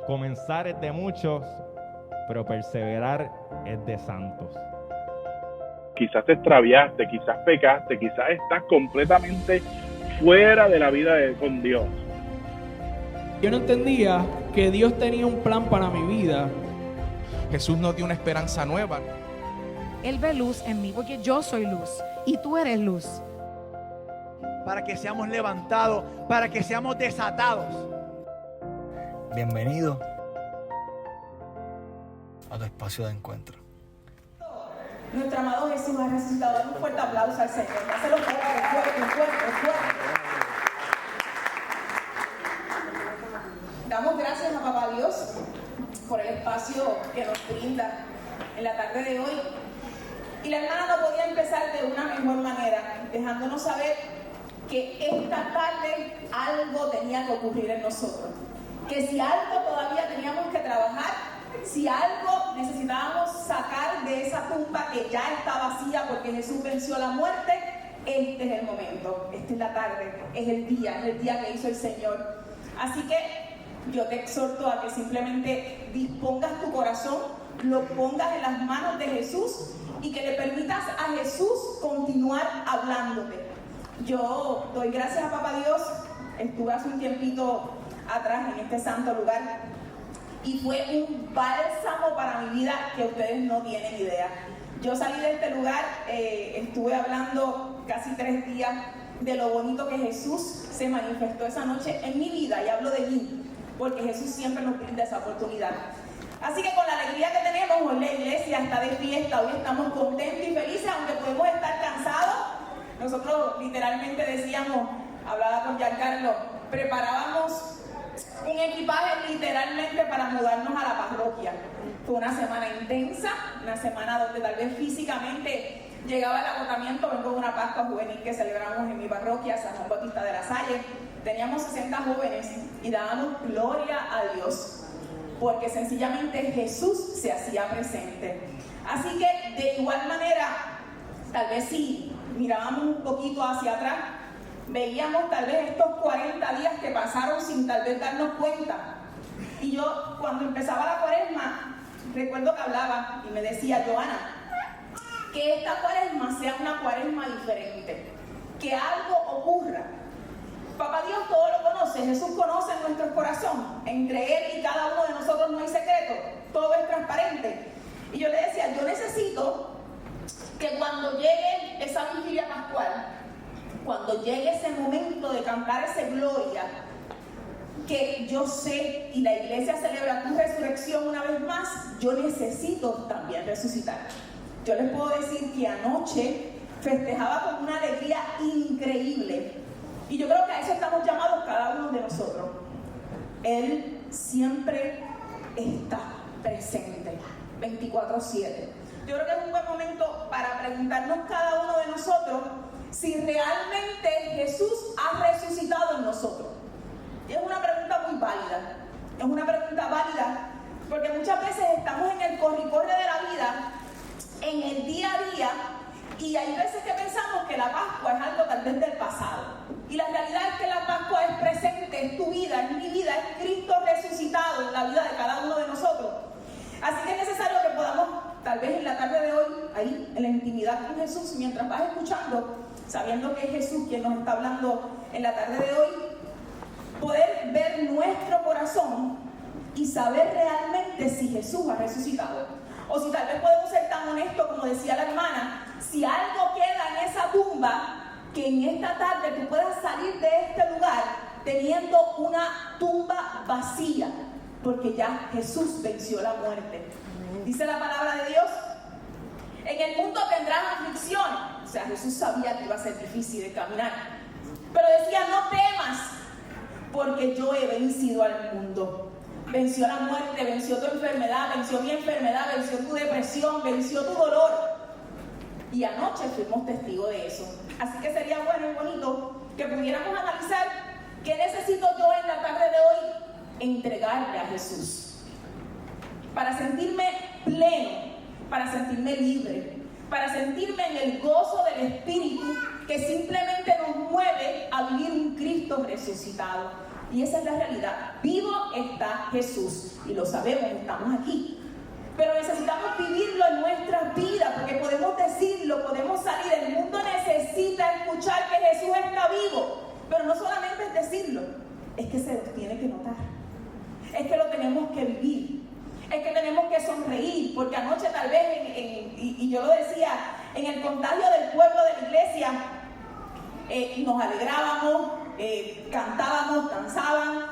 Comenzar es de muchos, pero perseverar es de santos. Quizás te extraviaste, quizás pecaste, quizás estás completamente fuera de la vida con Dios. Yo no entendía que Dios tenía un plan para mi vida. Jesús nos dio una esperanza nueva. Él ve luz en mí porque yo soy luz y tú eres luz. Para que seamos levantados, para que seamos desatados. Bienvenido a tu espacio de encuentro. Nuestro amado Jesús ha resucitado. Dale un fuerte aplauso al Señor. Dáselo fuerte. Damos gracias a Papá Dios por el espacio que nos brinda en la tarde de hoy. Y la hermana no podía empezar de una mejor manera, dejándonos saber que esta tarde algo tenía que ocurrir en nosotros. Que si algo todavía teníamos que trabajar, si algo necesitábamos sacar de esa tumba que ya está vacía porque Jesús venció la muerte, este es el momento, esta es la tarde, es el día que hizo el Señor. Así que yo te exhorto a que simplemente dispongas tu corazón, lo pongas en las manos de Jesús y que le permitas a Jesús continuar hablándote. Yo doy gracias a Papá Dios, estuve hace un tiempito atrás en este santo lugar y fue un bálsamo para mi vida que ustedes no tienen idea. Yo salí de este lugar, estuve hablando casi 3 días de lo bonito que Jesús se manifestó esa noche en mi vida, y hablo de mí, porque Jesús siempre nos brinda esa oportunidad. Así que con la alegría que tenemos, hoy la iglesia está de fiesta, hoy estamos contentos y felices, aunque podemos estar cansados. Nosotros literalmente decíamos, hablaba con Giancarlo, preparábamos un equipaje literalmente para mudarnos a la parroquia. Fue una semana intensa, una semana donde tal vez físicamente llegaba el agotamiento. Vengo de una Pascua juvenil que celebramos en mi parroquia, San Juan Bautista de la Salle. Teníamos 60 jóvenes y dábamos gloria a Dios, porque sencillamente Jesús se hacía presente. Así que de igual manera, tal vez si mirábamos un poquito hacia atrás, veíamos tal vez estos 40 días que pasaron sin tal vez darnos cuenta. Y yo, cuando empezaba la cuaresma, recuerdo que hablaba y me decía, Joana, que esta cuaresma sea una cuaresma diferente, que algo ocurra. Papá Dios todo lo conoce, Jesús conoce nuestro corazón, entre Él y cada uno de nosotros no hay secreto, todo es transparente. Y yo le decía, yo necesito que cuando llegue esa vigilia pascual, cuando llegue ese momento de cantar ese gloria, que yo sé y la iglesia celebra tu resurrección una vez más, yo necesito también resucitar. Yo les puedo decir que anoche festejaba con una alegría increíble. Y yo creo que a eso estamos llamados cada uno de nosotros. Él siempre está presente, 24/7. Yo creo que es un buen momento para preguntarnos cada uno de nosotros si realmente Jesús ha resucitado en nosotros. Y es una pregunta muy válida. Es una pregunta válida porque muchas veces estamos en el corre-corre de la vida, en el día a día, y hay veces que pensamos que la Pascua es algo tal vez del pasado. Y la realidad es que la Pascua es presente, es tu vida, es mi vida, es Cristo resucitado en la vida de cada uno de nosotros. Así que es necesario que podamos, tal vez en la tarde de hoy, ahí en la intimidad con Jesús, mientras vas escuchando, sabiendo que es Jesús quien nos está hablando en la tarde de hoy, poder ver nuestro corazón y saber realmente si Jesús ha resucitado. O si tal vez podemos ser tan honestos como decía la hermana, si algo queda en esa tumba, que en esta tarde tú puedas salir de este lugar teniendo una tumba vacía, porque ya Jesús venció la muerte. Dice la palabra de Dios, en el mundo tendrán aflicción. O sea, Jesús sabía que iba a ser difícil de caminar, pero decía, no temas, porque yo he vencido al mundo. Venció la muerte, venció tu enfermedad, venció mi enfermedad, venció tu depresión, venció tu dolor. Y anoche fuimos testigos de eso. Así que sería bueno y bonito que pudiéramos analizar qué necesito yo en la tarde de hoy entregarle a Jesús. Para sentirme pleno, para sentirme libre, para sentirme en el gozo del Espíritu que simplemente nos mueve a vivir un Cristo resucitado. Y esa es la realidad. Vivo está Jesús. Y lo sabemos, estamos aquí. Pero necesitamos vivirlo en nuestras vidas, porque podemos decirlo, podemos salir. El mundo necesita escuchar que Jesús está vivo. Pero no solamente es decirlo, es que se nos tiene que notar. Es que lo tenemos que vivir. Es que tenemos que sonreír, porque anoche tal vez, y yo lo decía, en el contagio del pueblo de la iglesia, nos alegrábamos, cantábamos, danzaban,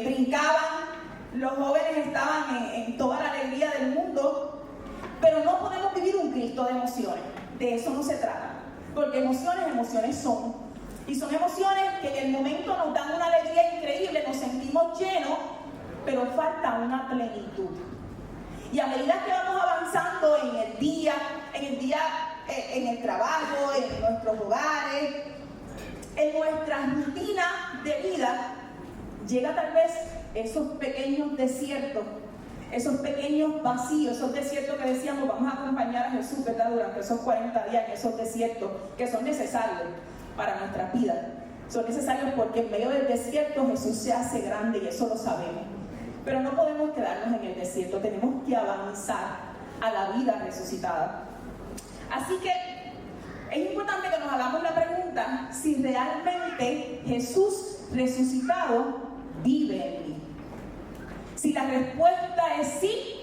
brincaban. Los jóvenes estaban en toda la alegría del mundo, pero no podemos vivir un Cristo de emociones. De eso no se trata, porque emociones son. Y son emociones que en el momento nos dan una alegría increíble, nos sentimos llenos, pero falta una plenitud. Y a medida que vamos avanzando en el día, en el trabajo, en nuestros hogares, en nuestras rutinas de vida, llega tal vez esos pequeños desiertos, esos pequeños vacíos, esos desiertos que decíamos, vamos a acompañar a Jesús, ¿verdad? Durante esos 40 días, en esos desiertos que son necesarios para nuestra vida. Son necesarios porque en medio del desierto Jesús se hace grande y eso lo sabemos. Pero no podemos quedarnos en el desierto, tenemos que avanzar a la vida resucitada. Así que es importante que nos hagamos la pregunta si realmente Jesús resucitado vive en mí. Si la respuesta es sí,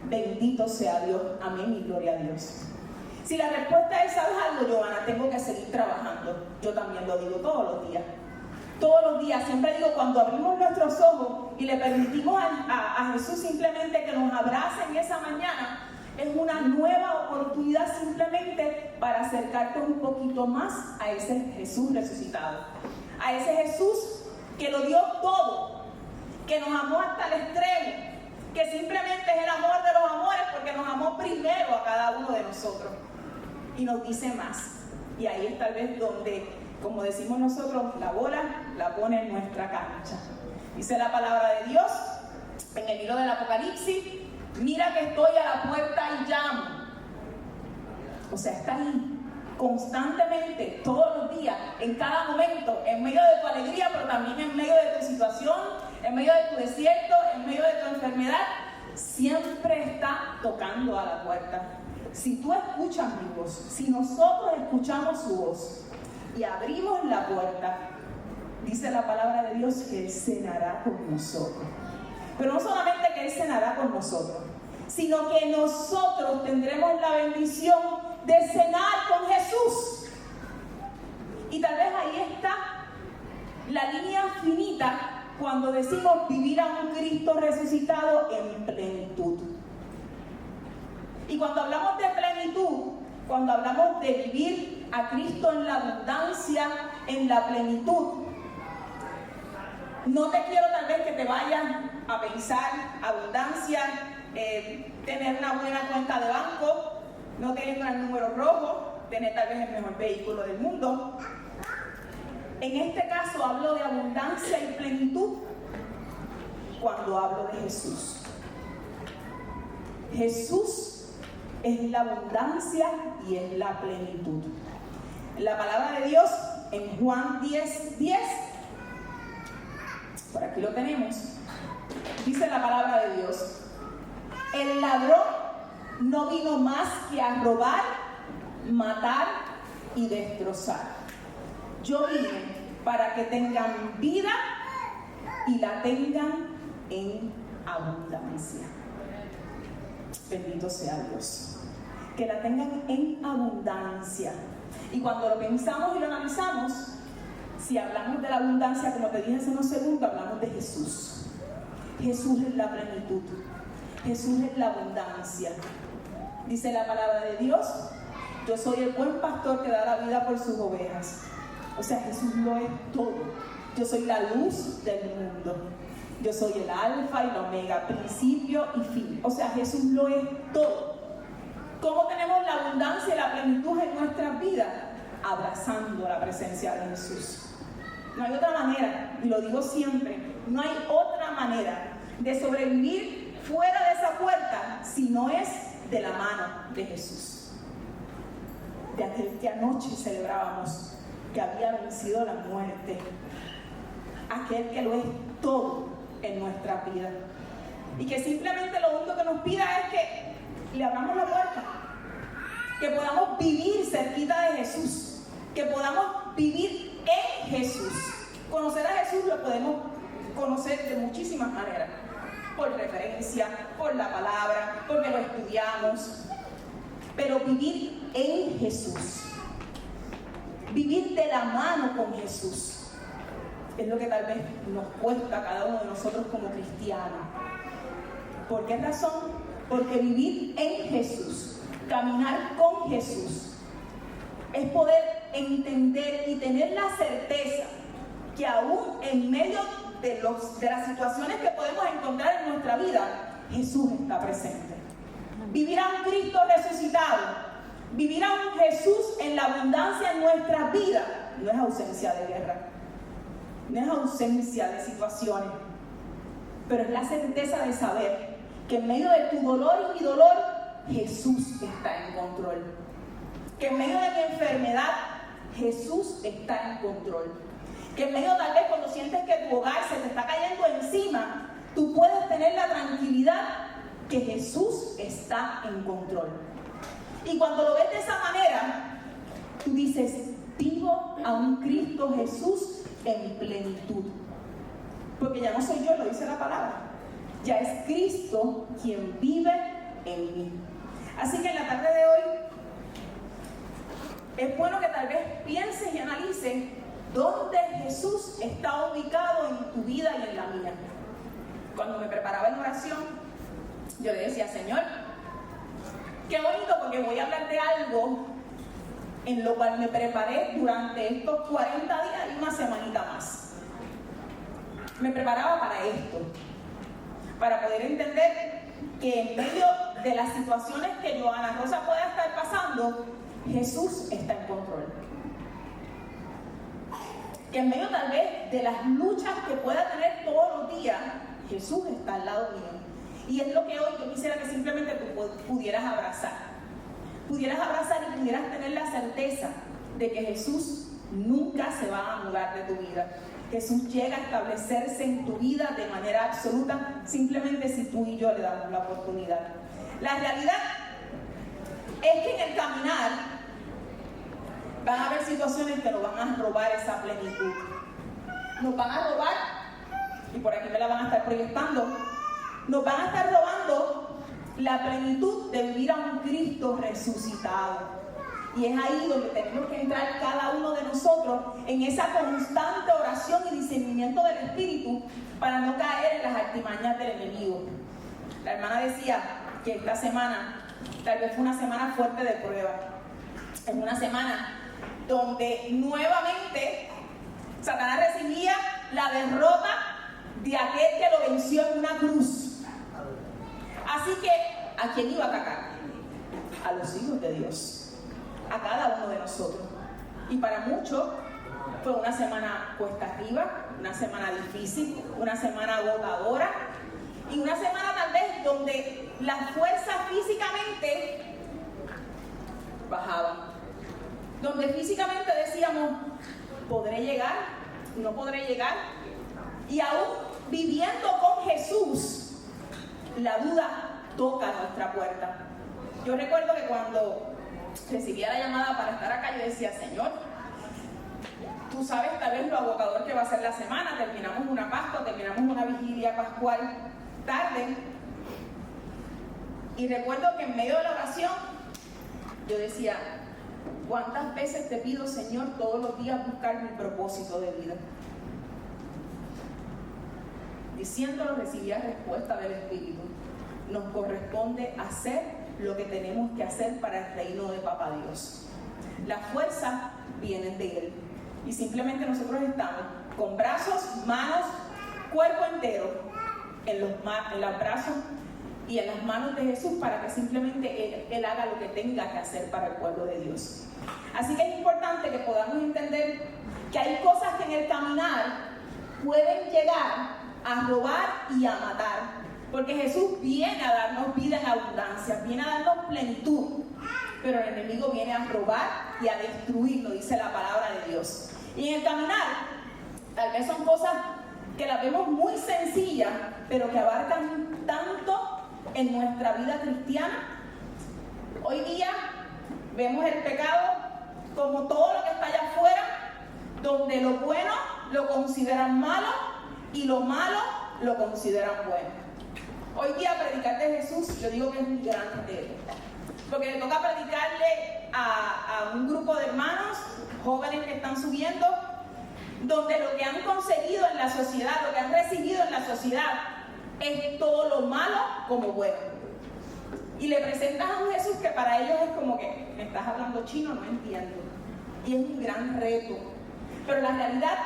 bendito sea Dios, amén y gloria a Dios. Si la respuesta es, ¿sabes algo, Johanna? Tengo que seguir trabajando. Yo también lo digo todos los días. Todos los días, siempre digo, cuando abrimos nuestros ojos y le permitimos a Jesús simplemente que nos abrace en esa mañana, es una nueva oportunidad simplemente para acercarte un poquito más a ese Jesús resucitado. A ese Jesús que lo dio todo, que nos amó hasta el extremo, que simplemente es el amor de los amores porque nos amó primero a cada uno de nosotros. Y nos dice más. Y ahí es tal vez donde, como decimos nosotros, la bola la pone en nuestra cancha. Dice la palabra de Dios en el libro del Apocalipsis: mira que estoy a la puerta y llamo. O sea, está ahí constantemente, todos los días, en cada momento, en medio de tu alegría, pero también en medio de tu situación, en medio de tu desierto, en medio de tu enfermedad, siempre está tocando a la puerta. Si tú escuchas mi voz, si nosotros escuchamos su voz y abrimos la puerta, dice la palabra de Dios que Él cenará con nosotros. Pero no solamente que Él cenará con nosotros, sino que nosotros tendremos la bendición de cenar con Jesús. Y tal vez ahí está la línea finita cuando decimos vivir a un Cristo resucitado en plenitud. Y cuando hablamos de plenitud, cuando hablamos de vivir a Cristo en la abundancia, en la plenitud, no te quiero tal vez que te vayas a pensar abundancia, tener una buena cuenta de banco, no tener un número rojo, tener tal vez el mejor vehículo del mundo. En este caso hablo de abundancia y plenitud cuando hablo de Jesús. Jesús es la abundancia y es la plenitud. La palabra de Dios en Juan 10:10, por aquí lo tenemos, dice la palabra de Dios: el ladrón no vino más que a robar, matar y destrozar. Yo vine para que tengan vida y la tengan en abundancia. Bendito sea Dios. Que la tengan en abundancia. Y cuando lo pensamos y lo analizamos, si hablamos de la abundancia, como te dije hace unos segundos, hablamos de Jesús. Jesús es la plenitud. Jesús es la abundancia. Dice la palabra de Dios: yo soy el buen pastor que da la vida por sus ovejas. O sea, Jesús lo es todo. Yo soy la luz del mundo. Yo soy el alfa y el omega, principio y fin. O sea, Jesús lo es todo. ¿Cómo tenemos la abundancia y la plenitud en nuestras vidas? Abrazando la presencia de Jesús. No hay otra manera, y lo digo siempre, no hay otra manera de sobrevivir fuera de esa puerta si no es de la mano de Jesús. De aquel que anoche celebrábamos, que había vencido la muerte. aquel que lo es todo en nuestra vida. Y que simplemente lo único que nos pida es que le abramos la puerta, que podamos vivir cerquita de Jesús, que podamos vivir en Jesús. Conocer a Jesús lo podemos conocer de muchísimas maneras, por referencia, por la palabra, porque lo estudiamos, pero vivir en Jesús, vivir de la mano con Jesús, es lo que tal vez nos cuesta a cada uno de nosotros como cristianos. ¿Por qué razón? Porque vivir en Jesús, caminar con Jesús, es poder entender y tener la certeza que aún en medio de las situaciones que podemos encontrar en nuestra vida, Jesús está presente. Vivir a un Cristo resucitado, vivir a un Jesús en la abundancia en nuestras vidas, no es ausencia de guerra, no es ausencia de situaciones, pero es la certeza de saber que en medio de tu dolor y mi dolor, Jesús está en control. Que en medio de mi enfermedad, Jesús está en control. Que en medio tal vez cuando sientes que tu hogar se te está cayendo encima, tú puedes tener la tranquilidad que Jesús está en control. Y cuando lo ves de esa manera, tú dices, vivo a un Cristo Jesús en plenitud. Porque ya no soy yo, lo dice la palabra. Ya es Cristo quien vive en mí. Así que en la tarde de hoy, es bueno que tal vez pienses y analices dónde Jesús está ubicado en tu vida y en la mía. Cuando me preparaba en oración, yo le decía, Señor, qué bonito porque voy a hablar de algo en lo cual me preparé durante estos 40 días y una semanita más. Me preparaba para esto, para poder entender que en medio de las situaciones que Joana Rosa pueda estar pasando, Jesús está en control. Que en medio tal vez de las luchas que pueda tener todos los días, Jesús está al lado mío. Y es lo que hoy yo quisiera que simplemente tú pudieras abrazar. Pudieras abrazar y pudieras tener la certeza de que Jesús nunca se va a mudar de tu vida. Jesús llega a establecerse en tu vida de manera absoluta, simplemente si tú y yo le damos la oportunidad. La realidad es que en el caminar van a haber situaciones que nos van a robar esa plenitud. Nos van a robar, y por aquí me la van a estar proyectando, nos van a estar robando la plenitud de vivir a un Cristo resucitado. Y es ahí donde tenemos que entrar cada uno de nosotros en esa constante oración y discernimiento del Espíritu para no caer en las artimañas del enemigo. La hermana decía que esta semana tal vez fue una semana fuerte de prueba. Es una semana donde nuevamente Satanás recibía la derrota de aquel que lo venció en una cruz. Así que, ¿a quién iba a atacar? A los hijos de Dios. A cada uno de nosotros. Y para muchos fue una semana cuesta arriba, una semana difícil, una semana agotadora y una semana tal vez donde las fuerzas físicamente bajaban, donde físicamente decíamos, ¿podré llegar? ¿No podré llegar? Y aún viviendo con Jesús, la duda toca nuestra puerta. Yo recuerdo que cuando recibía la llamada para estar acá, yo decía, Señor, tú sabes tal vez lo agotador que va a ser la semana, terminamos una Pascua, terminamos una vigilia pascual tarde, y recuerdo que en medio de la oración, yo decía, ¿cuántas veces te pido, Señor, todos los días buscar mi propósito de vida? Diciéndolo, recibía respuesta del Espíritu. Nos corresponde hacer lo que tenemos que hacer para el reino de Papá Dios. Las fuerzas vienen de Él. Y simplemente nosotros estamos con brazos, manos, cuerpo entero en los brazos y en las manos de Jesús para que simplemente Él haga lo que tenga que hacer para el pueblo de Dios. Así que es importante que podamos entender que hay cosas que en el caminar pueden llegar a robar y a matar. Porque Jesús viene a darnos vida en abundancia, viene a darnos plenitud, pero el enemigo viene a robar y a destruirlo, dice la palabra de Dios. Y en el caminar, tal vez son cosas que las vemos muy sencillas, pero que abarcan tanto en nuestra vida cristiana. Hoy día vemos el pecado como todo lo que está allá afuera, donde lo bueno lo consideran malo y lo malo lo consideran bueno. Hoy día predicar de Jesús, yo digo que es un gran reto, porque le toca predicarle a un grupo de hermanos, jóvenes que están subiendo, donde lo que han conseguido en la sociedad, lo que han recibido en la sociedad, es todo lo malo como bueno. Y le presentas a un Jesús que para ellos es como que, me estás hablando chino, no entiendo. Y es un gran reto. Pero la realidad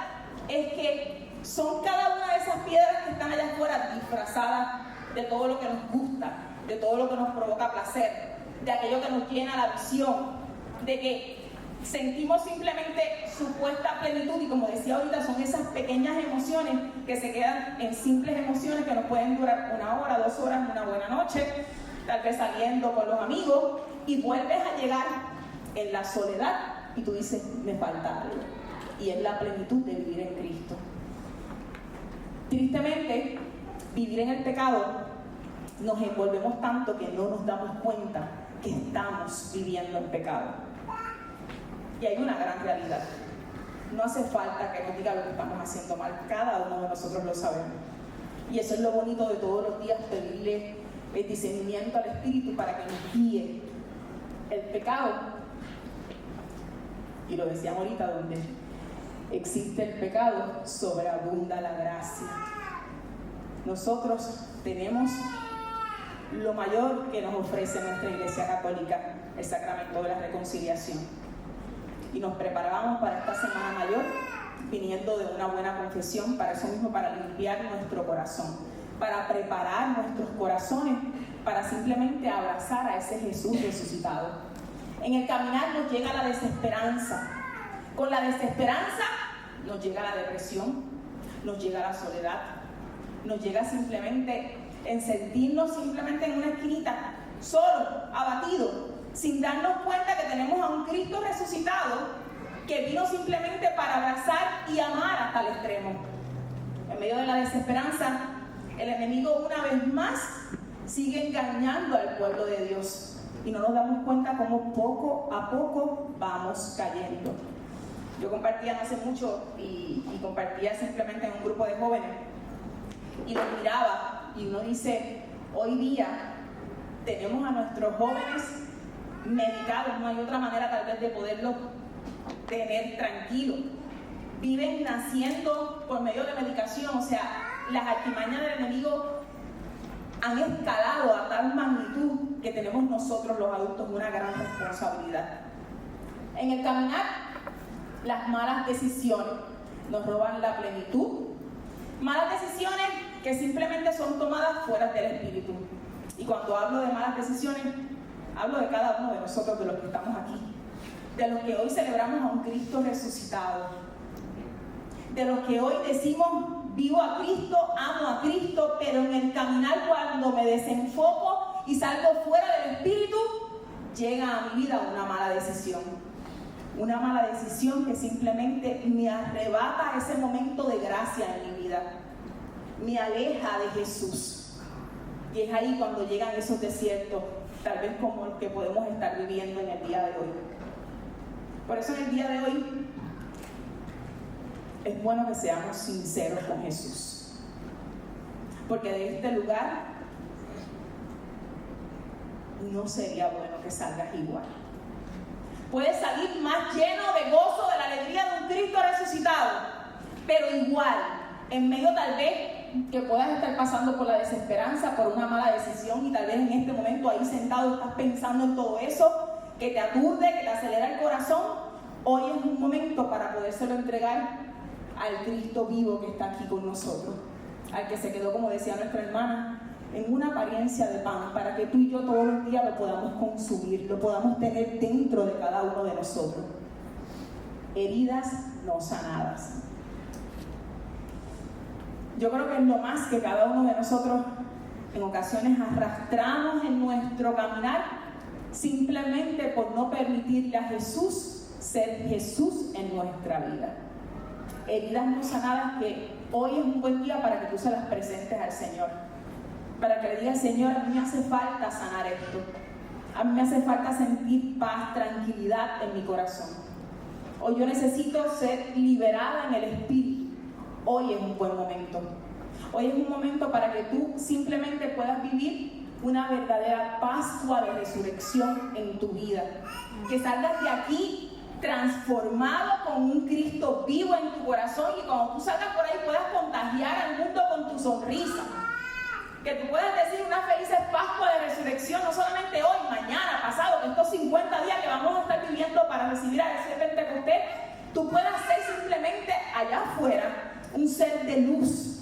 es que son cada una de esas piedras que están allá afuera disfrazadas de todo lo que nos gusta, de todo lo que nos provoca placer, de aquello que nos llena la visión, de que sentimos simplemente supuesta plenitud, y como decía ahorita, son esas pequeñas emociones que se quedan en simples emociones que nos pueden durar 1 hora, 2 horas, una buena noche, tal vez saliendo con los amigos, y vuelves a llegar en la soledad y tú dices, me falta algo, y es la plenitud de vivir en Cristo. Tristemente, vivir en el pecado nos envolvemos tanto que no nos damos cuenta que estamos viviendo en pecado. Y hay una gran realidad. No hace falta que nos diga lo que estamos haciendo mal. Cada uno de nosotros lo sabemos. Y eso es lo bonito de todos los días, pedirle el discernimiento al Espíritu para que nos guíe. El pecado, y lo decíamos ahorita, donde existe el pecado, sobreabunda la gracia. Nosotros tenemos lo mayor que nos ofrece nuestra Iglesia Católica, el sacramento de la reconciliación. Y nos preparábamos para esta Semana Mayor viniendo de una buena confesión, para eso mismo, para limpiar nuestro corazón, para preparar nuestros corazones, para simplemente abrazar a ese Jesús resucitado. En el caminar nos llega la desesperanza. Con la desesperanza nos llega la depresión, nos llega la soledad, nos llega simplemente en sentirnos simplemente en una esquinita, solo, abatido, sin darnos cuenta que tenemos a un Cristo resucitado que vino simplemente para abrazar y amar hasta el extremo. En medio de la desesperanza, el enemigo una vez más sigue engañando al pueblo de Dios y no nos damos cuenta cómo poco a poco vamos cayendo. Yo compartía no hace mucho y compartía simplemente en un grupo de jóvenes y los miraba y uno dice, hoy día tenemos a nuestros jóvenes medicados, no hay otra manera tal vez de poderlos tener tranquilos. Viven naciendo por medio de medicación, o sea, las artimañas del enemigo han escalado a tal magnitud que tenemos nosotros los adultos una gran responsabilidad. En el caminar, las malas decisiones nos roban la plenitud. Malas decisiones que simplemente son tomadas fuera del Espíritu. Y cuando hablo de malas decisiones, hablo de cada uno de nosotros, de los que estamos aquí, de los que hoy celebramos a un Cristo resucitado, de los que hoy decimos, vivo a Cristo, amo a Cristo, pero en el caminar cuando me desenfoco y salgo fuera del Espíritu, llega a mi vida una mala decisión. Una mala decisión que simplemente me arrebata ese momento de gracia en mi vida, me aleja de Jesús. Y es ahí cuando llegan esos desiertos, tal vez como los que podemos estar viviendo en el día de hoy. Por eso en el día de hoy es bueno que seamos sinceros con Jesús, porque de este lugar no sería bueno que salgas igual. Puedes salir más lleno de gozo, de la alegría de un Cristo resucitado, pero igual, en medio tal vez que puedas estar pasando por la desesperanza, por una mala decisión, y tal vez en este momento ahí sentado estás pensando en todo eso, que te aturde, que te acelera el corazón. Hoy es un momento para podérselo entregar al Cristo vivo que está aquí con nosotros, al que se quedó, como decía nuestra hermana, en una apariencia de pan, para que tú y yo todos los días lo podamos consumir, lo podamos tener dentro de cada uno de nosotros. Heridas no sanadas. Yo creo que es lo más que cada uno de nosotros en ocasiones arrastramos en nuestro caminar, simplemente por no permitirle a Jesús ser Jesús en nuestra vida. Heridas no sanadas que hoy es un buen día para que tú se las presentes al Señor. Para que le digas, Señor, a mí me hace falta sanar esto. A mí me hace falta sentir paz, tranquilidad en mi corazón. Hoy yo necesito ser liberada en el Espíritu. Hoy es un buen momento. Hoy es un momento para que tú simplemente puedas vivir una verdadera Pascua de resurrección en tu vida. Que salgas de aquí transformado con un Cristo vivo en tu corazón, y cuando tú salgas por ahí puedas contagiar al mundo con tu sonrisa. Que tú puedas decir una feliz Pascua de resurrección, no solamente hoy, mañana, pasado, que estos 50 días que vamos a estar viviendo para recibir a Jesús de Pentecostés, tú puedas ser simplemente allá afuera un ser de luz.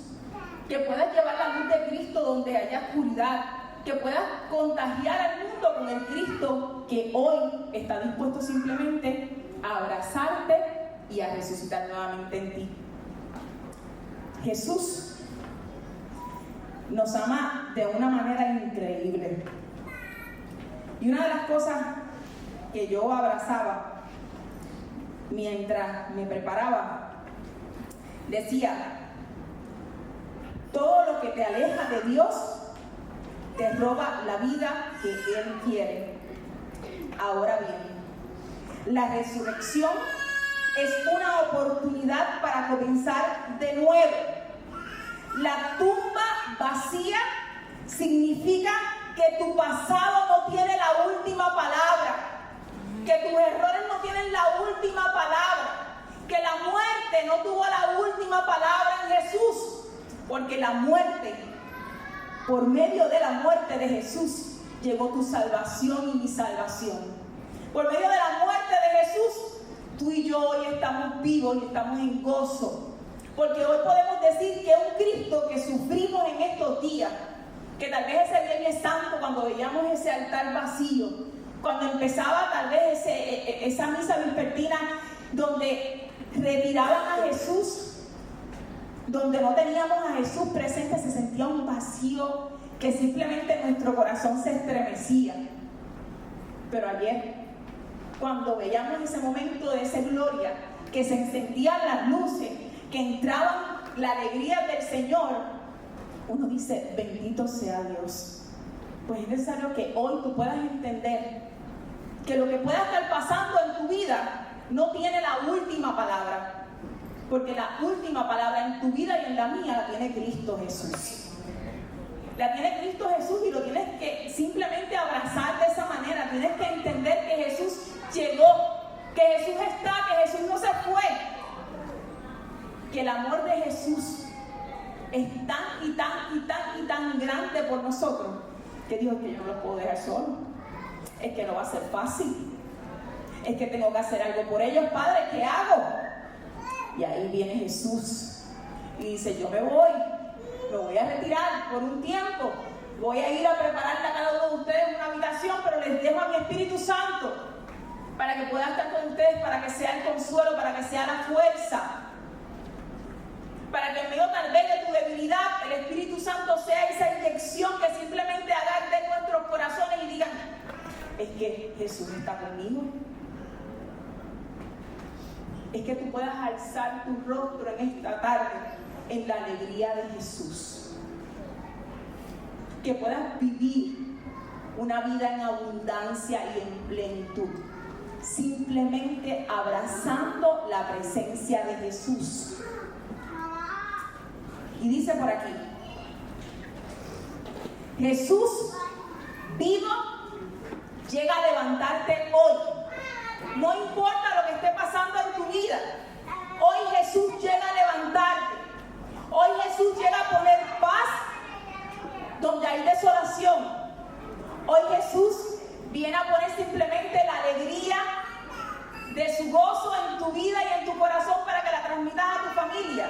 Que puedas llevar la luz de Cristo donde haya oscuridad, que puedas contagiar al mundo con el Cristo que hoy está dispuesto simplemente a abrazarte y a resucitar nuevamente en ti. Jesús nos ama de una manera increíble. Y una de las cosas que yo abrazaba mientras me preparaba, decía: todo lo que te aleja de Dios te roba la vida que Él quiere. Ahora bien, la resurrección es una oportunidad para comenzar de nuevo. La tumba vacía significa que tu pasado no tiene la última palabra, que tus errores no tienen la última palabra, que la muerte no tuvo la última palabra en Jesús. Porque la muerte, por medio de la muerte de Jesús, llegó tu salvación y mi salvación. Por medio de la muerte de Jesús, tú y yo hoy estamos vivos y estamos en gozo. Porque hoy podemos decir que un Cristo que sufrimos en estos días, que tal vez ese Viernes Santo, cuando veíamos ese altar vacío, cuando empezaba tal vez esa misa vespertina donde retiraban a Jesús, donde no teníamos a Jesús presente, se sentía un vacío que simplemente nuestro corazón se estremecía. Pero ayer, cuando veíamos ese momento de esa gloria, que se encendían las luces, que entraban la alegría del Señor, uno dice: bendito sea Dios. Pues es necesario que hoy tú puedas entender que lo que pueda estar pasando en tu vida no tiene la última palabra. Porque la última palabra en tu vida y en la mía la tiene Cristo Jesús. La tiene Cristo Jesús, y lo tienes que simplemente abrazar de esa manera. Tienes que entender que Jesús llegó, que Jesús está, que Jesús no se fue. Que el amor de Jesús es tan y tan y tan y tan grande por nosotros, que dijo que yo no lo puedo dejar solo. Es que no va a ser fácil. Es que tengo que hacer algo por ellos. Padre, ¿qué hago? Y ahí viene Jesús y dice: yo me voy a retirar por un tiempo, voy a ir a prepararle a cada uno de ustedes una habitación, pero les dejo a mi Espíritu Santo para que pueda estar con ustedes, para que sea el consuelo, para que sea la fuerza, para que en medio tal vez de tu debilidad el Espíritu Santo sea esa inyección que simplemente haga de nuestros corazones y digan: es que Jesús está conmigo. Es que tú puedas alzar tu rostro en esta tarde en la alegría de Jesús. Que puedas vivir una vida en abundancia y en plenitud, simplemente abrazando la presencia de Jesús. Y dice por aquí: Jesús vivo llega a levantarte hoy. No importa lo que esté pasando en tu vida, hoy Jesús llega a levantarte. Hoy Jesús llega a poner paz donde hay desolación. Hoy Jesús viene a poner simplemente la alegría de su gozo en tu vida y en tu corazón para que la transmitas a tu familia.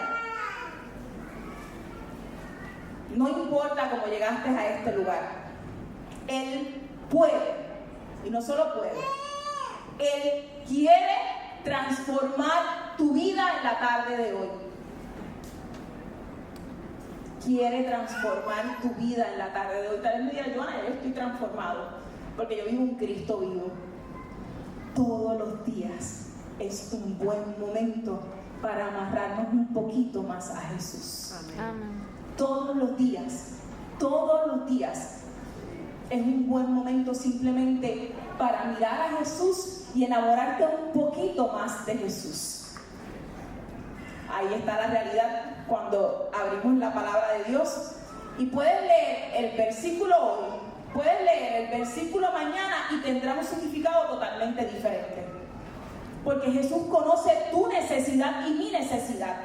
No importa cómo llegaste a este lugar, Él puede, y no solo puede, Él quiere transformar tu vida en la tarde de hoy. Quiere transformar tu vida en la tarde de hoy. Tal vez me diga: Joana, yo estoy transformado porque yo vivo un Cristo vivo. Todos los días es un buen momento para amarrarnos un poquito más a Jesús. Amén. Todos los días es un buen momento simplemente para mirar a Jesús y enamorarte un poquito más de Jesús. Ahí está la realidad cuando abrimos la palabra de Dios. Y puedes leer el versículo hoy, puedes leer el versículo mañana y tendrá un significado totalmente diferente. Porque Jesús conoce tu necesidad y mi necesidad.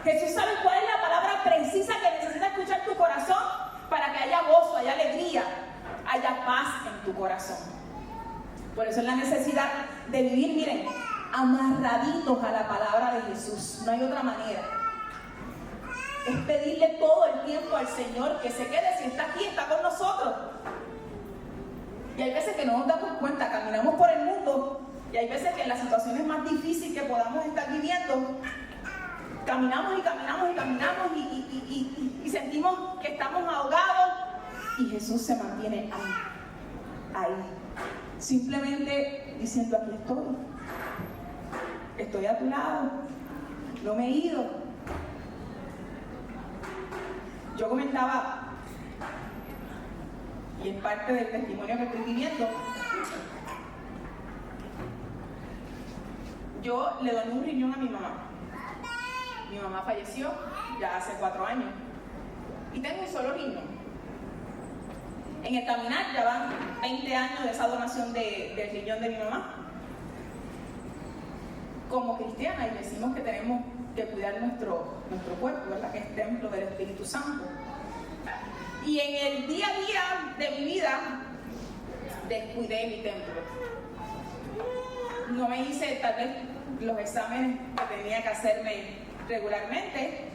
Jesús sabe cuál es la palabra precisa que necesita escuchar tu corazón para que haya gozo, haya alegría, haya paz en tu corazón. Por eso es la necesidad de vivir, miren, amarraditos a la palabra de Jesús. No hay otra manera. Es pedirle todo el tiempo al Señor que se quede. Si está aquí, está con nosotros. Y hay veces que no nos damos cuenta, caminamos por el mundo, y hay veces que en las situaciones más difíciles que podamos estar viviendo, caminamos y sentimos que estamos ahogados, y Jesús se mantiene ahí, simplemente diciendo: aquí estoy a tu lado, no me he ido. Yo comentaba, y es parte del testimonio que estoy viviendo, yo le doné un riñón a mi mamá. Mi mamá falleció ya hace 4 años y tengo un solo riñón. En el caminar ya van 20 años de esa donación del riñón de mi mamá. Como cristiana, y decimos que tenemos que cuidar nuestro cuerpo, ¿verdad? Que es templo del Espíritu Santo. Y en el día a día de mi vida descuidé mi templo. No me hice tal vez los exámenes que tenía que hacerme regularmente.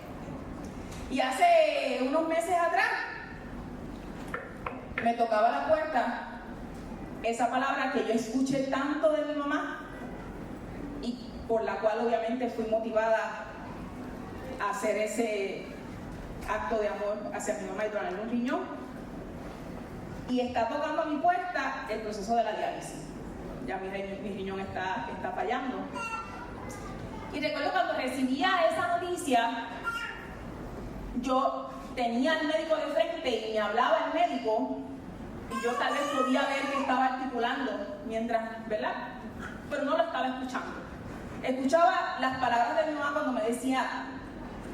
Y hace unos meses atrás me tocaba la puerta esa palabra que yo escuché tanto de mi mamá y por la cual obviamente fui motivada a hacer ese acto de amor hacia mi mamá y donarle un riñón. Y está tocando a mi puerta el proceso de la diálisis. Ya mi riñón está fallando. Y recuerdo cuando recibía esa noticia, yo tenía al médico de frente y me hablaba el médico, y yo tal vez podía ver que estaba articulando mientras, ¿verdad? Pero no lo estaba escuchando. Escuchaba las palabras de mi mamá cuando me decía: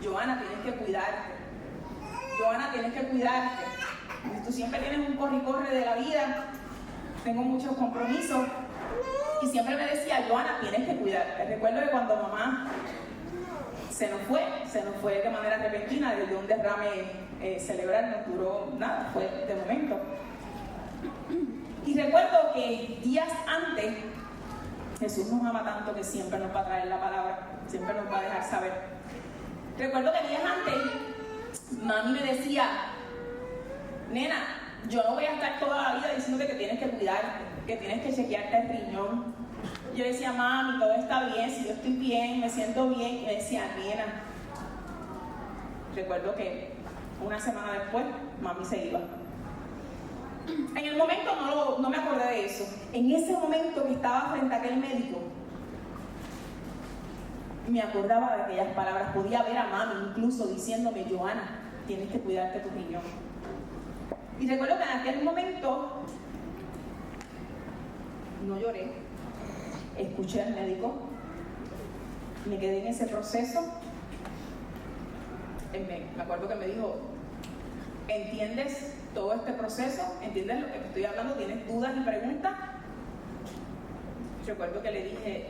Johanna, tienes que cuidarte. Johanna, tienes que cuidarte. Tú siempre tienes un corre y corre de la vida. Tengo muchos compromisos. Y siempre me decía: Johanna, tienes que cuidarte. Recuerdo que cuando mamá se nos fue de manera repentina, desde un derrame cerebral, no duró nada, fue de momento. Y recuerdo que días antes, Jesús nos ama tanto que siempre nos va a traer la palabra, siempre nos va a dejar saber. Recuerdo que días antes, mami me decía: nena, yo no voy a estar toda la vida diciéndote que tienes que cuidarte, que tienes que chequearte el riñón. Yo decía: mami, todo está bien, si yo estoy bien, me siento bien. Y me decía: nena. Recuerdo que una semana después, mami se iba. En el momento no me acordé de eso. En ese momento que estaba frente a aquel médico, me acordaba de aquellas palabras. Podía ver a mami incluso diciéndome: Johanna, tienes que cuidarte tu riñón. Y recuerdo que en aquel momento no lloré, escuché al médico, me quedé en ese proceso. Me acuerdo que me dijo: ¿entiendes todo este proceso? ¿Entiendes lo que te estoy hablando? ¿Tienes dudas y preguntas? Recuerdo que le dije: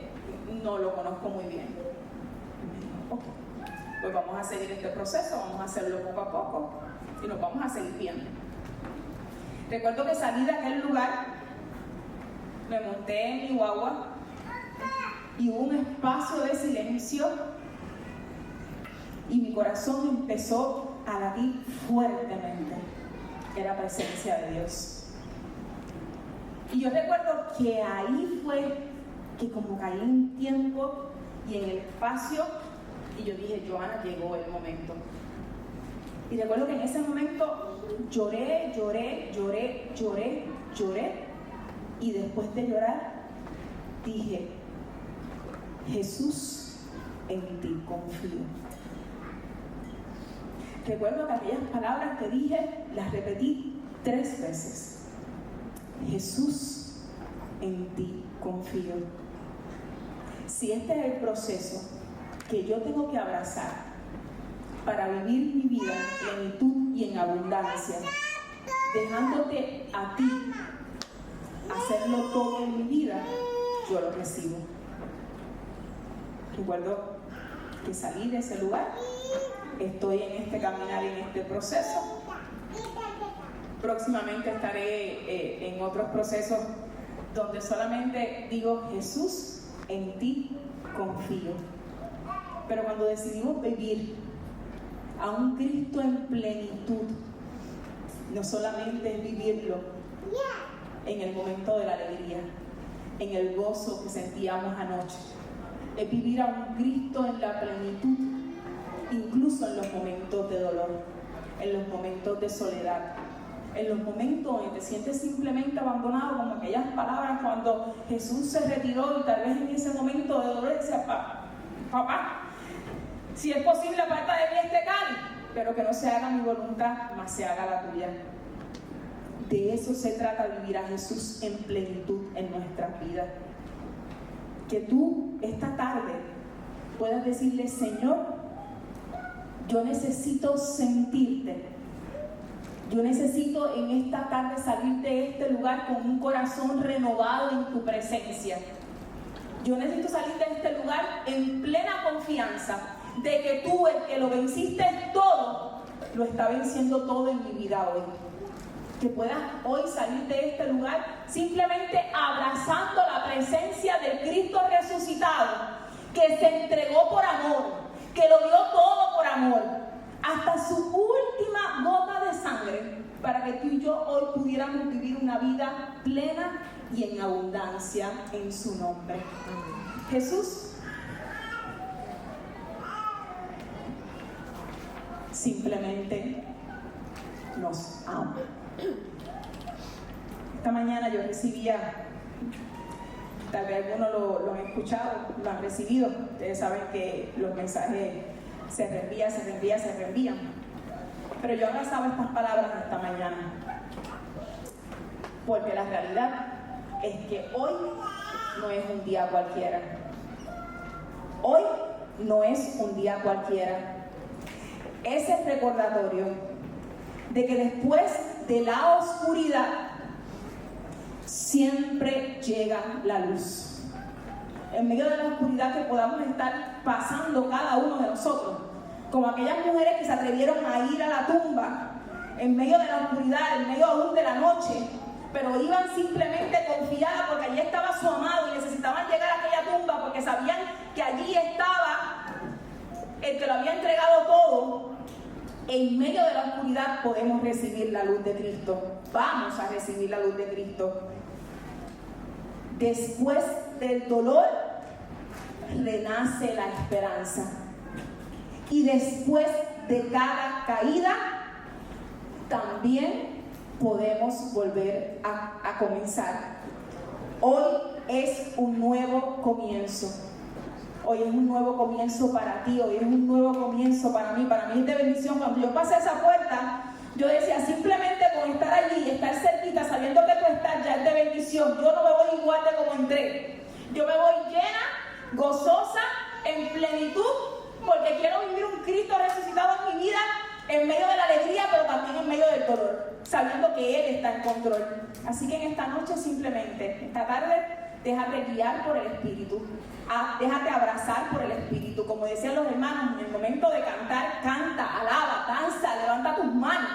no lo conozco muy bien. Y me dijo: ok, pues vamos a seguir este proceso, vamos a hacerlo poco a poco y nos vamos a seguir viendo. Recuerdo que salí de aquel lugar, me monté en mi guagua y hubo un espacio de silencio y mi corazón empezó a latir fuertemente. Era presencia de Dios. Y yo recuerdo que ahí fue que como caí en tiempo y en el espacio, y yo dije: Johanna, llegó el momento. Y recuerdo que en ese momento lloré, y después de llorar dije: Jesús en ti confío. Recuerdo que aquellas palabras que dije, las repetí 3 veces. Jesús, en ti confío. Si este es el proceso que yo tengo que abrazar para vivir mi vida en plenitud y en abundancia, dejándote a ti hacerlo todo en mi vida, yo lo recibo. Recuerdo que salí de ese lugar, estoy en este caminar, en este proceso. Próximamente estaré en otros procesos donde solamente digo, Jesús, en ti confío. Pero cuando decidimos vivir a un Cristo en plenitud, no solamente es vivirlo en el momento de la alegría, en el gozo que sentíamos anoche, es vivir a un Cristo en la plenitud, incluso en los momentos de dolor, en los momentos de soledad, en los momentos donde te sientes simplemente abandonado, como aquellas palabras cuando Jesús se retiró y tal vez en ese momento de dolor decía, papá, si es posible aparta de mí este cáliz, pero que no se haga mi voluntad, más se haga la tuya. De eso se trata, vivir a Jesús en plenitud en nuestras vidas. Que tú esta tarde puedas decirle, Señor, yo necesito sentirte. Yo necesito en esta tarde salir de este lugar con un corazón renovado en tu presencia. Yo necesito salir de este lugar en plena confianza de que tú, el que lo venciste todo, lo está venciendo todo en mi vida hoy. Que puedas hoy salir de este lugar simplemente abrazando la presencia del Cristo resucitado, que se entregó por amor, que lo dio todo por amor, hasta su última gota de sangre, para que tú y yo hoy pudiéramos vivir una vida plena y en abundancia en su nombre. Jesús simplemente nos ama. Esta mañana yo recibía, tal vez algunos lo han escuchado, lo han recibido. Ustedes saben que los mensajes se reenvían. Pero yo abrazaba estas palabras esta mañana, porque la realidad es que hoy no es un día cualquiera. Hoy no es un día cualquiera. Es el recordatorio de que después de la oscuridad siempre llega la luz. En medio de la oscuridad que podamos estar pasando cada uno de nosotros, como aquellas mujeres que se atrevieron a ir a la tumba en medio de la oscuridad, en medio aún de la noche, pero iban simplemente confiadas porque allí estaba su amado y necesitaban llegar a aquella tumba porque sabían que allí estaba el que lo había entregado todo. En medio de la oscuridad podemos recibir la luz de Cristo. Vamos a recibir la luz de Cristo. Después del dolor renace la esperanza. Y después de cada caída también podemos volver a comenzar. Hoy es un nuevo comienzo. Hoy es un nuevo comienzo para ti, hoy es un nuevo comienzo para mí es de bendición. Cuando yo pasé esa puerta, yo decía, simplemente con estar allí, estar cerquita, sabiendo que tú estás, ya es de bendición. Yo no me voy igual de como entré. Yo me voy llena, gozosa, en plenitud, porque quiero vivir un Cristo resucitado en mi vida, en medio de la alegría, pero también en medio del dolor, sabiendo que Él está en control. Así que en esta noche simplemente, esta tarde, déjate guiar por el Espíritu. Déjate abrazar por el Espíritu. Como decían los hermanos, en el momento de cantar, canta, alaba, danza, levanta tus manos.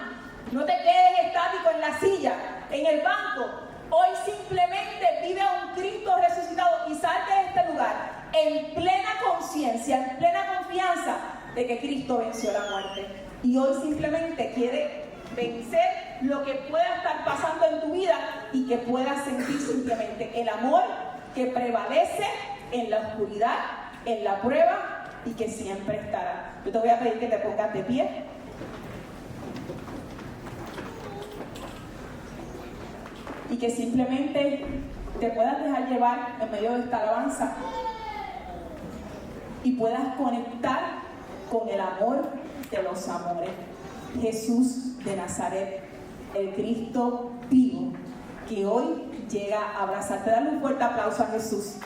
No te quedes estático en la silla, en el banco. Hoy simplemente vive a un Cristo resucitado y sal de este lugar en plena conciencia, en plena confianza de que Cristo venció la muerte. Y hoy simplemente quiere vencer lo que pueda estar pasando en tu vida y que puedas sentir simplemente el amor que prevalece en la oscuridad, en la prueba y que siempre estará. Yo te voy a pedir que te pongas de pie. Y que simplemente te puedas dejar llevar en medio de esta alabanza y puedas conectar con el amor de los amores. Jesús de Nazaret, el Cristo vivo, que hoy llega a abrazarte. Dale un fuerte aplauso a Jesús.